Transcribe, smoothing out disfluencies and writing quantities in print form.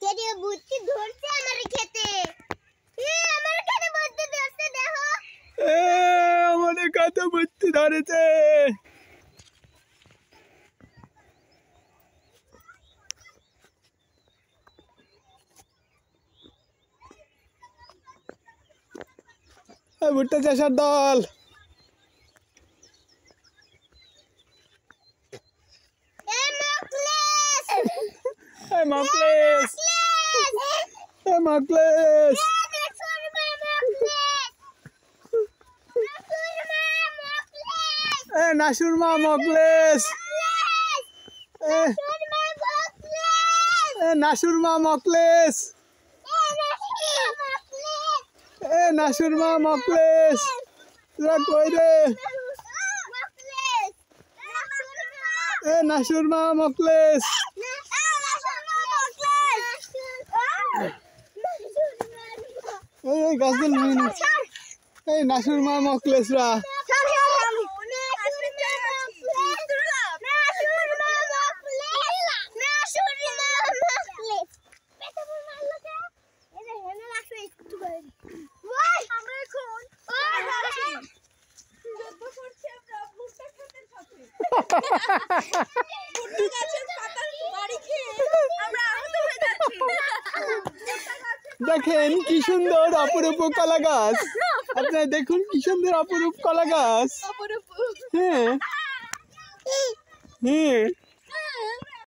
কেটে বুদ্ধি ধরছে আমার খেতে আমার খেতে বুদ্ধি ধরছে দেখো আমাদের কত বুদ্ধি ধরেছে ভুট্টা চাষার দল মকলেশ মকলেশ নাসুর মা মকলেশ নাসুর মা মকলেশ নাসুর মা মকলেশ তোরা কই রে নাসুর মা মকলেশ এই গাছগুলো এই নাসুর মা মকলেশরা দেখেন কি সুন্দর অপরূপ কলা গাছ আপনারা দেখুন কি সুন্দর অপরূপ কলা গাছ হ্যাঁ হ্যাঁ